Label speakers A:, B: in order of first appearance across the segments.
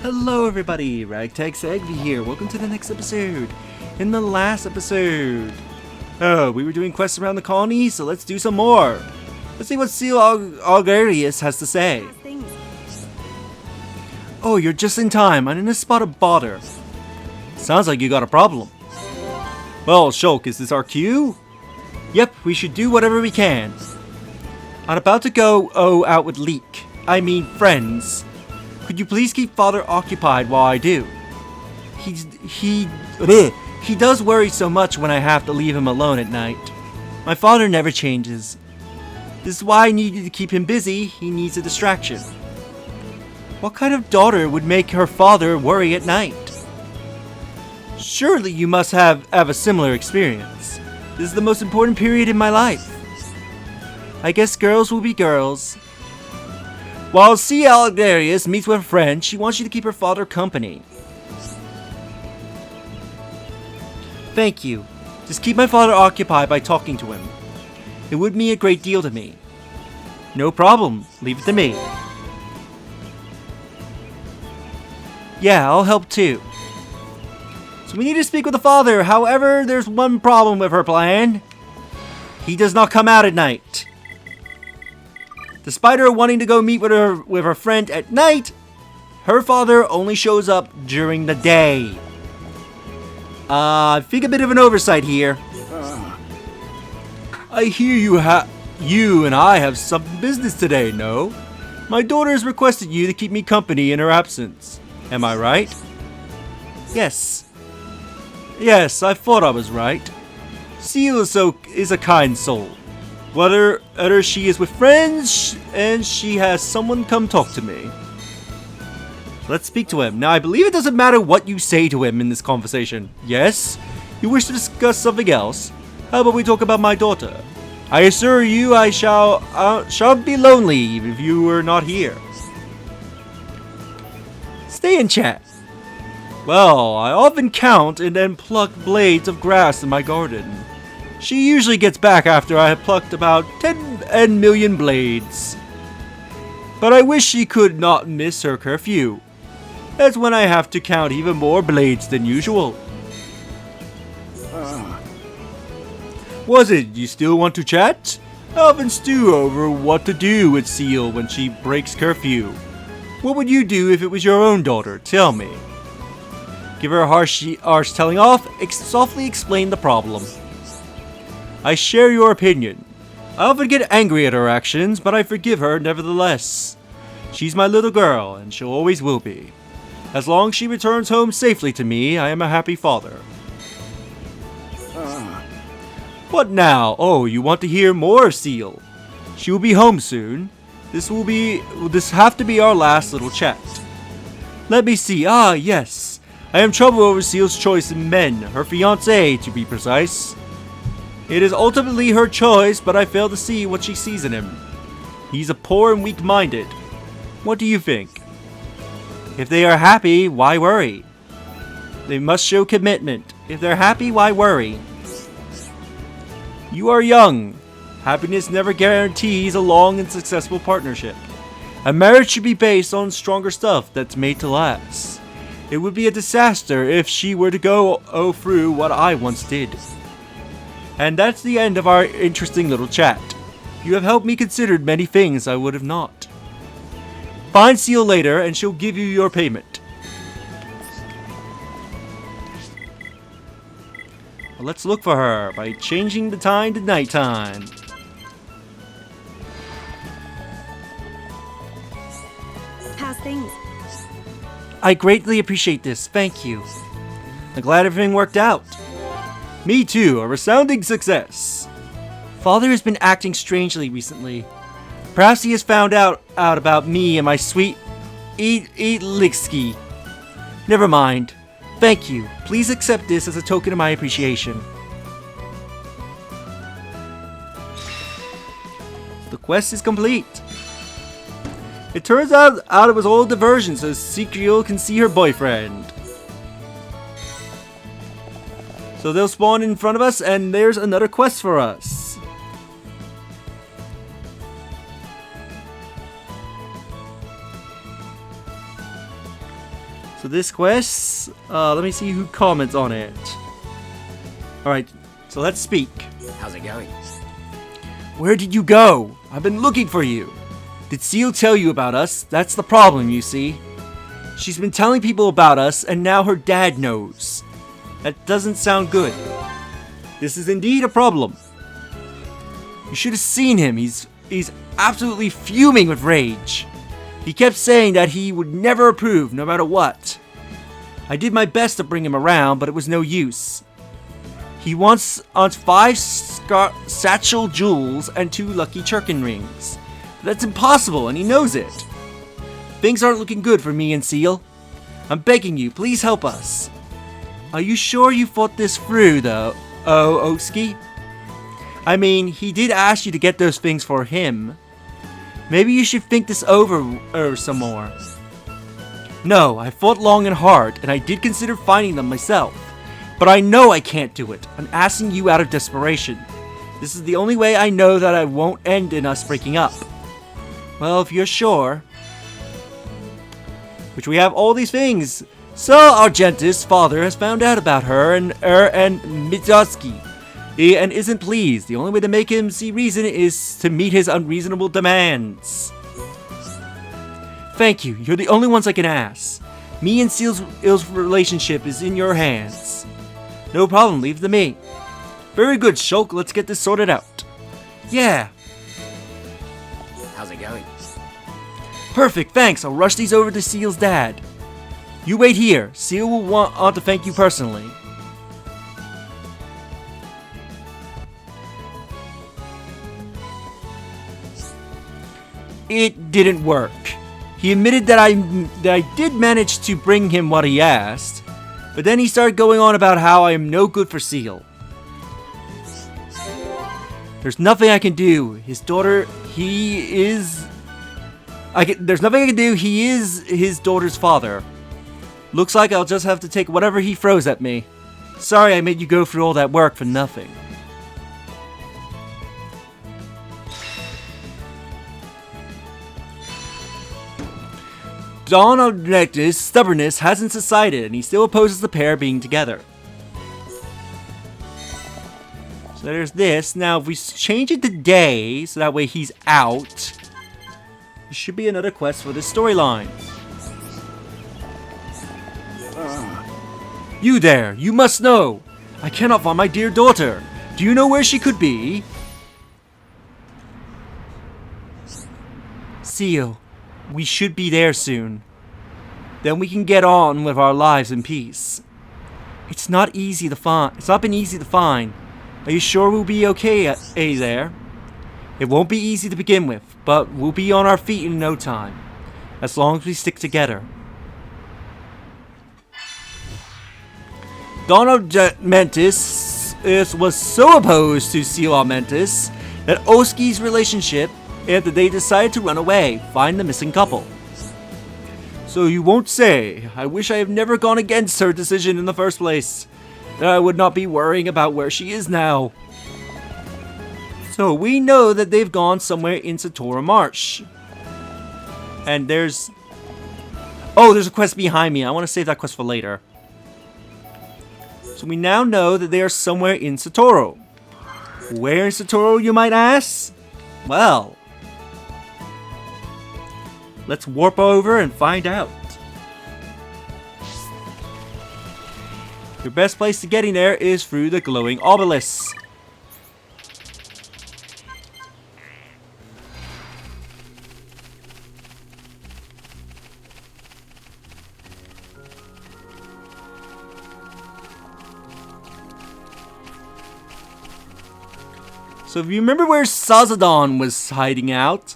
A: Hello everybody, Ragtag Sagvi here. Welcome to the next episode. In the last episode, we were doing quests around the colony, so let's do some more. Let's see what Zel Argentis has to say. Oh, you're just in time. I'm in a spot of bother. Sounds like you got a problem. Well, Shulk, is this our cue? Yep, we should do whatever we can. I'm about to go out with Leek. I mean friends. Could you please keep Father occupied while I do? He does worry so much when I have to leave him alone at night. My father never changes. This is why I needed to keep him busy. He needs a distraction. What kind of daughter would make her father worry at night? Surely you must have a similar experience. This is the most important period in my life. I guess girls will be girls. While Zel Argentis meets with a friend, she wants you to keep her father company. Thank you. Just keep my father occupied by talking to him. It would mean a great deal to me. No problem. Leave it to me. Yeah, I'll help too. So we need to speak with the father. However, there's one problem with her plan. He does not come out at night. Despite her wanting to go meet with her friend at night, her father only shows up during the day. I think a bit of an oversight here. I hear you and I have some business today, no? My daughter has requested you to keep me company in her absence. Am I right? Yes. Yes, I thought I was right. Zel is a kind soul. Whether she is with friends and she has someone come talk to me. Let's speak to him. Now, I believe it doesn't matter what you say to him in this conversation. Yes? You wish to discuss something else? How about we talk about my daughter? I assure you I shall be lonely if you were not here. Stay and chat. Well, I often count and then pluck blades of grass in my garden. She usually gets back after I have plucked about 10 million blades. But I wish she could not miss her curfew. That's when I have to count even more blades than usual. Was it? You still want to chat? I often stew over what to do with Zel when she breaks curfew. What would you do if it was your own daughter? Tell me. Give her a harsh telling off. Softly explain the problem. I share your opinion. I often get angry at her actions, but I forgive her nevertheless. She's my little girl, and she always will be. As long as she returns home safely to me, I am a happy father. What now? Oh, you want to hear more of Zel? She will be home soon. This have to be our last little chat. Let me see. Ah, yes. I am troubled over Zel's choice in men, her fiancé to be precise. It is ultimately her choice, but I fail to see what she sees in him. He's a poor and weak-minded. What do you think? If they are happy, why worry? They must show commitment. If they're happy, why worry? You are young. Happiness never guarantees a long and successful partnership. A marriage should be based on stronger stuff that's made to last. It would be a disaster if she were to go through what I once did. And that's the end of our interesting little chat. You have helped me consider many things I would have not. Find Zel later and she'll give you your payment. Well, let's look for her by changing the time to nighttime.
B: How's things?
A: I greatly appreciate this, thank you. I'm glad everything worked out. Me too, a resounding success. Father has been acting strangely recently. Perhaps he has found out about me and my sweet Lixki. Never mind. Thank you. Please accept this as a token of my appreciation. The quest is complete. It turns out it was all a diversion so Zel can see her boyfriend. So they'll spawn in front of us, and there's another quest for us. So this quest, let me see who comments on it. Alright, so let's speak.
C: How's it going?
A: Where did you go? I've been looking for you. Did Seal tell you about us? That's the problem, you see. She's been telling people about us, and now her dad knows. That doesn't sound good. This is indeed a problem. You should have seen him. He's absolutely fuming with rage. He kept saying that he would never approve, no matter what. I did my best to bring him around, but it was no use. He wants 5 satchel jewels and 2 lucky Churkin rings. But that's impossible, and he knows it. Things aren't looking good for me and Seal. I'm begging you, please help us. Are you sure you thought this through, though, Oski? I mean, he did ask you to get those things for him. Maybe you should think this over some more. No, I thought long and hard, and I did consider finding them myself. But I know I can't do it. I'm asking you out of desperation. This is the only way I know that I won't end in us breaking up. Well, if you're sure. Which we have all these things. Zel Argentis' father has found out about her and Mitsuki. And isn't pleased. The only way to make him see reason is to meet his unreasonable demands. Thank you. You're the only ones I can ask. Me and Seal's relationship is in your hands. No problem. Leave it to me. Very good, Shulk. Let's get this sorted out. Yeah.
C: How's it going?
A: Perfect. Thanks. I'll rush these over to Seal's dad. You wait here. Seal will want to thank you personally. It didn't work. He admitted that I did manage to bring him what he asked, but then he started going on about how I am no good for Seal. There's nothing I can do. His daughter, there's nothing I can do. He is his daughter's father. Looks like I'll just have to take whatever he throws at me. Sorry I made you go through all that work for nothing. Zel Argentis' stubbornness hasn't subsided, and he still opposes the pair being together. So there's this. Now, if we change it to day, so that way he's out, there should be another quest for this storyline. You there! You must know! I cannot find my dear daughter! Do you know where she could be? Seal. We should be there soon. Then we can get on with our lives in peace. It's not easy to find. It's not been easy to find. Are you sure we'll be okay there? It won't be easy to begin with, but we'll be on our feet in no time. As long as we stick together. Zel Argentis was so opposed to Zel Argentis that Oski's relationship and they decided to run away, find the missing couple. So you won't say, I wish I had never gone against her decision in the first place. Then I would not be worrying about where she is now. So we know that they've gone somewhere in Satora Marsh. And there's a quest behind me. I want to save that quest for later. So we now know that they are somewhere in Satora. Where in Satora, you might ask? Well, let's warp over and find out. Your best place to getting there is through the glowing obelisk. So if you remember where Sazadon was hiding out,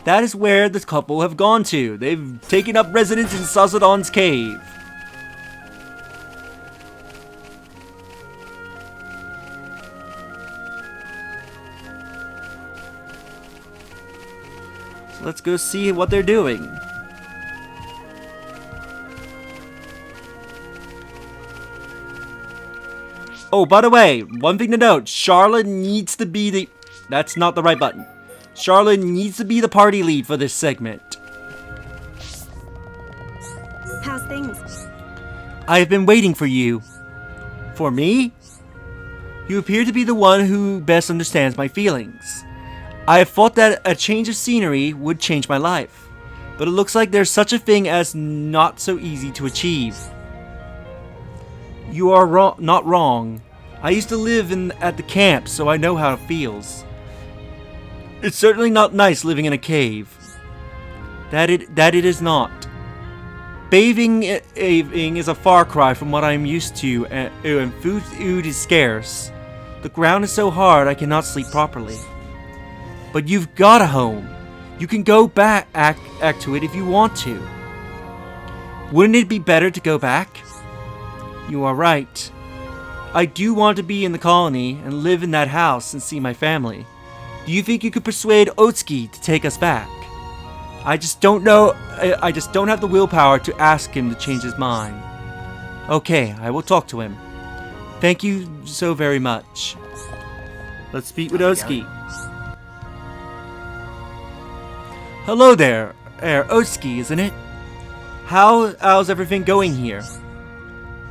A: that is where the couple have gone to. They've taken up residence in Sazadon's cave. So let's go see what they're doing. Oh, by the way, one thing to note, Charlotte needs to be the... That's not the right button. Charlotte needs to be the party lead for this segment.
B: How's things?
A: I have been waiting for you. For me? You appear to be the one who best understands my feelings. I have thought that a change of scenery would change my life, but it looks like there's such a thing as not so easy to achieve. You are not wrong. I used to live at the camp, so I know how it feels. It's certainly not nice living in a cave. That it is not. Bathing is a far cry from what I am used to, and food is scarce. The ground is so hard I cannot sleep properly. But you've got a home. You can go back to it if you want to. Wouldn't it be better to go back? You are right. I do want to be in the colony and live in that house and see my family. Do you think you could persuade Otsuki to take us back? I just don't know. I just don't have the willpower to ask him to change his mind. Okay, I will talk to him. Thank you so very much. Let's speak with Otsuki. Hello there, Otsuki, isn't it? How's everything going here?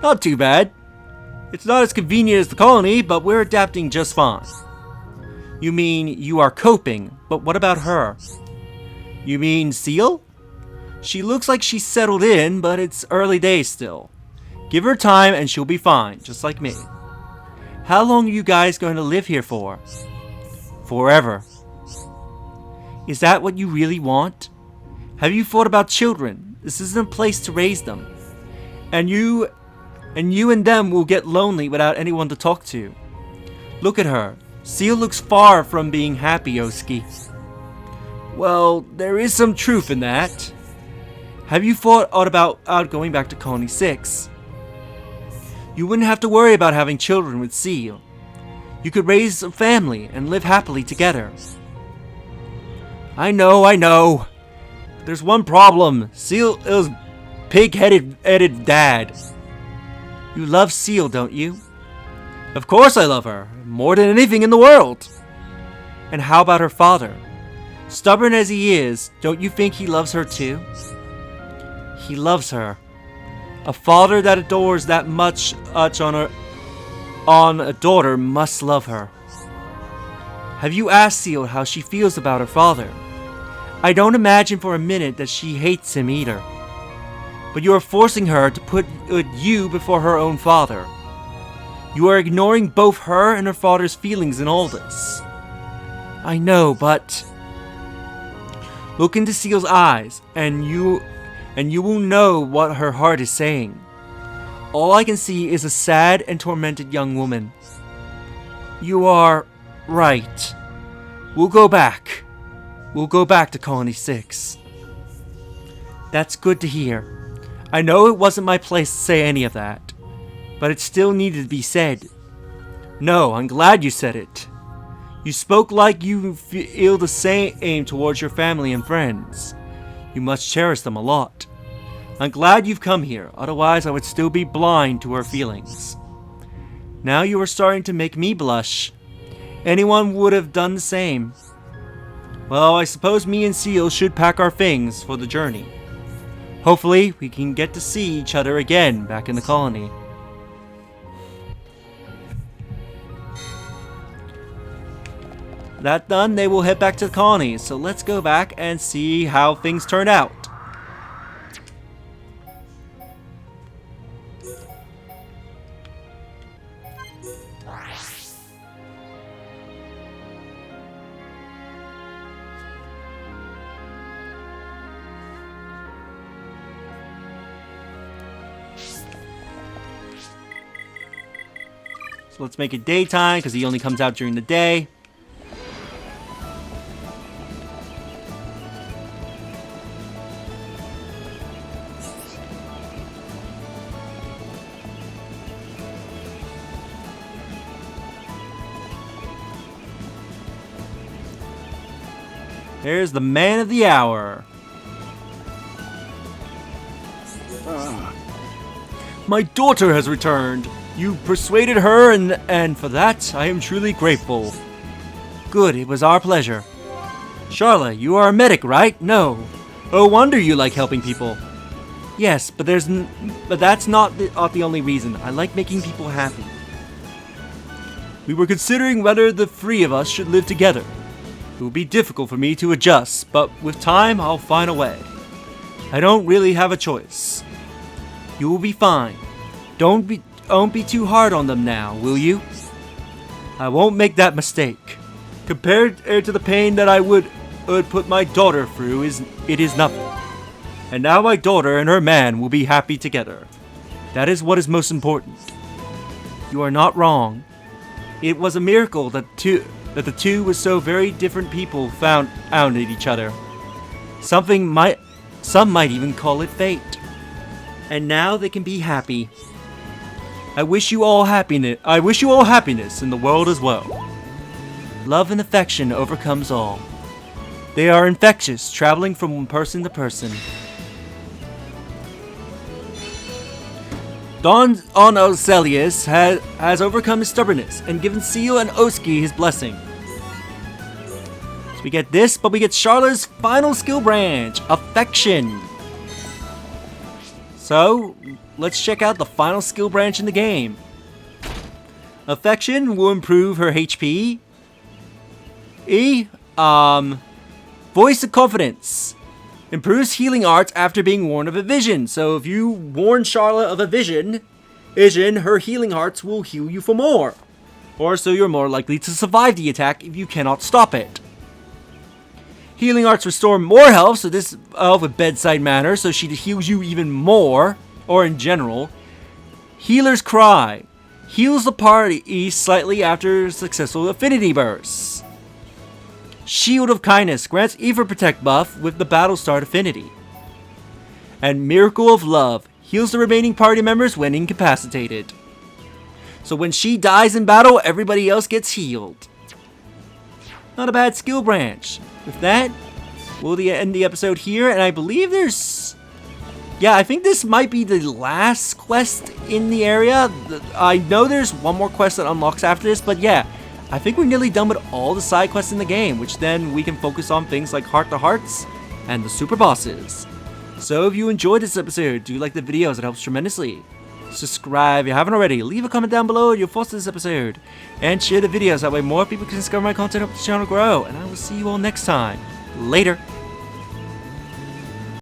A: Not too bad. It's not as convenient as the colony, but we're adapting just fine. You mean you are coping, but what about her? You mean Seal? She looks like she's settled in, but it's early days still. Give her time and she'll be fine, just like me. How long are you guys going to live here for? Forever. Is that what you really want? Have you thought about children? This isn't a place to raise them. And you and them will get lonely without anyone to talk to. Look at her. Seal looks far from being happy, Otsuki. Well, there is some truth in that. Have you thought about going back to Colony 6? You wouldn't have to worry about having children with Seal. You could raise a family and live happily together. I know. There's one problem. Seal is pig-headed dad. You love Seal, don't you? Of course I love her, more than anything in the world. And how about her father? Stubborn as he is, don't you think he loves her too? He loves her. A father that adores that much on a daughter must love her. Have you asked Seal how she feels about her father? I don't imagine for a minute that she hates him either. But you are forcing her to put you before her own father. You are ignoring both her and her father's feelings in all this. I know, but look into Seal's eyes, and you will know what her heart is saying. All I can see is a sad and tormented young woman. You are right. We'll go back. We'll go back to Colony 6. That's good to hear. I know it wasn't my place to say any of that, but it still needed to be said. No, I'm glad you said it. You spoke like you feel the same towards your family and friends. You must cherish them a lot. I'm glad you've come here, otherwise I would still be blind to her feelings. Now you are starting to make me blush. Anyone would have done the same. Well, I suppose me and Seal should pack our things for the journey. Hopefully, we can get to see each other again back in the colony. That done, they will head back to the colony, so let's go back and see how things turned out. So let's make it daytime, because he only comes out during the day. There's the man of the hour. My daughter has returned. You persuaded her, and for that, I am truly grateful. Good, it was our pleasure. Charlotte, you are a medic, right? No. Oh wonder you like helping people. Yes, but that's not the only reason. I like making people happy. We were considering whether the three of us should live together. It will be difficult for me to adjust, but with time, I'll find a way. I don't really have a choice. You will be fine. Don't be too hard on them now, will you? I won't make that mistake. Compared to the pain that I would put my daughter through, it is nothing. And now my daughter and her man will be happy together. That is what is most important. You are not wrong. It was a miracle that the two with so very different people found each other. Some might even call it fate. And now they can be happy. I wish you all happiness in the world as well. Love and affection overcomes all. They are infectious, traveling from person to person. Don Ozelius has overcome his stubbornness and given Seal and Oski his blessing. So we get this, but we get Charlotte's final skill branch, Affection. So, let's check out the final skill branch in the game. Affection will improve her HP. Voice of Confidence. Improves healing arts after being warned of a vision. So if you warn Charlotte of a vision, her healing arts will heal you for more. Or so you're more likely to survive the attack if you cannot stop it. Healing arts restore more health, so this with bedside manner, so she heals you even more, or in general. Healer's Cry. Heals the party slightly after successful affinity bursts. Shield of Kindness grants Ether Protect buff with the Battlestar affinity. And Miracle of Love heals the remaining party members when incapacitated. So when she dies in battle, everybody else gets healed. Not a bad skill branch. With that, we'll end the episode here, and I believe I think this might be the last quest in the area. I know there's one more quest that unlocks after this, but yeah. I think we're nearly done with all the side quests in the game, which then we can focus on things like Heart to Hearts and the super bosses. So if you enjoyed this episode, do like the videos, it helps tremendously. Subscribe if you haven't already, leave a comment down below your thoughts on this episode, and share the videos, that way more people can discover my content, help the channel grow, and I will see you all next time. Later!